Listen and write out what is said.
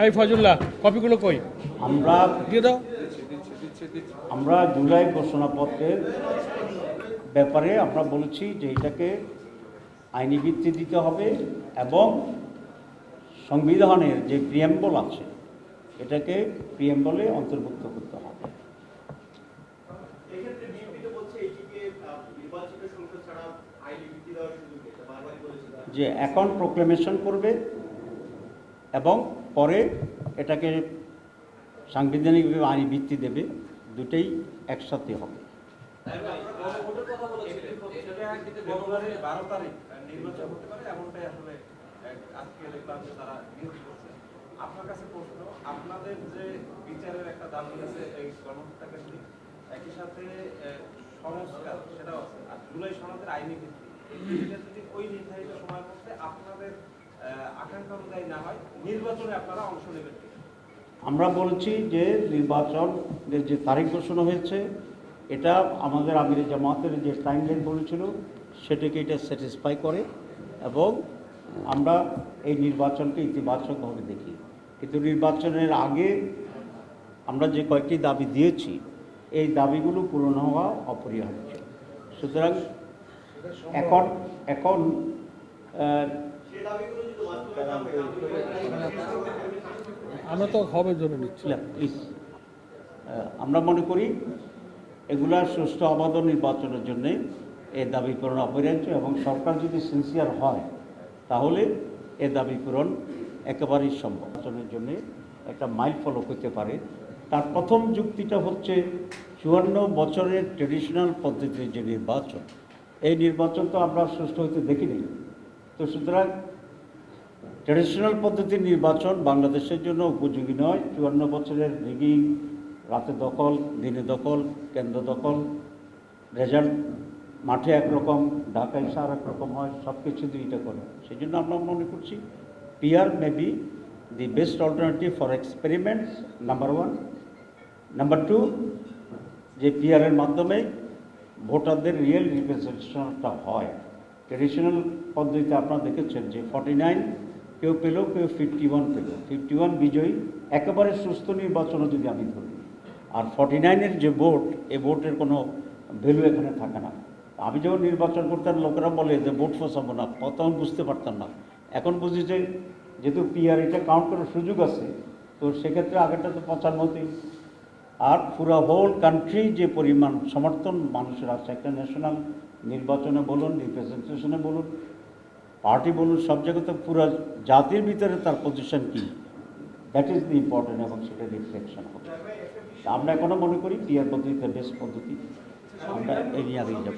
এই ফজুল্লাহ কপিগুলো কই আমরা দিয়ে দাও। আমরা জুলাই ঘোষণাপত্রের ব্যাপারে আমরা বলেছি যে এটাকে আইনি ভিত্তি দিতে হবে এবং সংবিধানের যে প্রিয়াম্বল আছে এটাকে প্রিয়াম্বলে অন্তর্ভুক্ত করতে হবে। যে এখন প্রোক্লেমেশন করবে এবং পরে এটাকে সাংবিধানিকভাবে আইনি ভিত্তি দেবে, দুটোই একসাথে হবে। আপনার কাছে প্রশ্ন, আপনাদের যে বিচারের একটা দাবি আছে এই গণহত্যাকে একই সাথে সংস্কার সেটাও আছে, আর জুলাই সনদের আইনি ভিত্তি এটা যদি ওই নির্ধারিত সময়ের মধ্যে আপনাদের আকাঙ্ক্ষা অনুযায়ী না হয় নির্বাচনে আপনারা অংশ নেবেন। আমরা বলছি যে নির্বাচনের যে তারিখ ঘোষণা হয়েছে এটা আমাদের আমির জামাতের যে টাইমলাইন বলেছিল সেটাকে এটা স্যাটিসফাই করে এবং আমরা এই নির্বাচনকে ইতিবাচকভাবে দেখি। কিন্তু নির্বাচনের আগে আমরা যে কয়েকটি দাবি দিয়েছি এই দাবিগুলো পূরণ হওয়া অপরিহার্য। সুতরাং এখন আমরা তো হবে জন্য নিচ্ছি। প্লিজ আমরা মনে করি এগুলা সুষ্ঠু অবাধ নির্বাচনের জন্যে এই দাবি পূরণ অপরিহার্য এবং সরকার যদি সিনসিয়ার হয় তাহলে এ দাবি পূরণ একেবারেই সম্ভব। নির্বাচনের জন্য একটা মাইল ফলক হতে পারে। তার প্রথম যুক্তিটা হচ্ছে 54 বছরের ট্রেডিশনাল পদ্ধতির যে নির্বাচন, এই নির্বাচন তো আমরা সুষ্ঠু হতে দেখিনি। তো সুতরাং ট্রেডিশনাল পদ্ধতির নির্বাচন বাংলাদেশের জন্য উপযোগী নয়। 54 বছরের রিগিং, রাতে দখল, দিনে দখল, কেন্দ্র দখল, রেজাল্ট মাঠে একরকম, ঢাকায় এসে আর একরকম হয়, সব কিছু দুইটা করে। সেই জন্য আমরা মনে করছি PR may be the best alternative for experiments, number 1। Number 2, যে পিআরের মাধ্যমে ভোটারদের রিয়েল রিপ্রেজেন্টেশনটা হয়। ট্রেডিশনাল পদ্ধতিতে আপনারা দেখেছেন যে 49 কেউ পেল, কেউ 51 পেল, 51 বিজয়ী। একেবারে সুস্থ নির্বাচনও যদি আমি ধরি, আর 49-এর যে ভোট, এই ভোটের কোনো ভ্যালু এখানে থাকে না। আমি যখন নির্বাচন করতাম লোকেরা বলে যে ভোট ফসাবো না, তখন বুঝতে পারতাম না। এখন বুঝি যে যেহেতু পিআর এটা কাউন্ট করার সুযোগ আছে, তো সেক্ষেত্রে আগেরটা তো 95। আর পুরো হোল কান্ট্রি যে পরিমাণ সমর্থন মানুষের আছে একটা ন্যাশনাল নির্বাচনে বলুন, রিপ্রেজেন্টেশনে বলুন, পার্টি বলুন, সব জায়গাতে পুরো জাতির ভিতরে তার পজিশন কী, দ্যাট ইজ দি ইম্পর্টেন্ট এবং সেটা রিফ্লেকশন হবে। আমরা এখনও মনে করি পিআর পদ্ধতিতে বেস্ট পদ্ধতি, আমরা এগিয়ে যাব।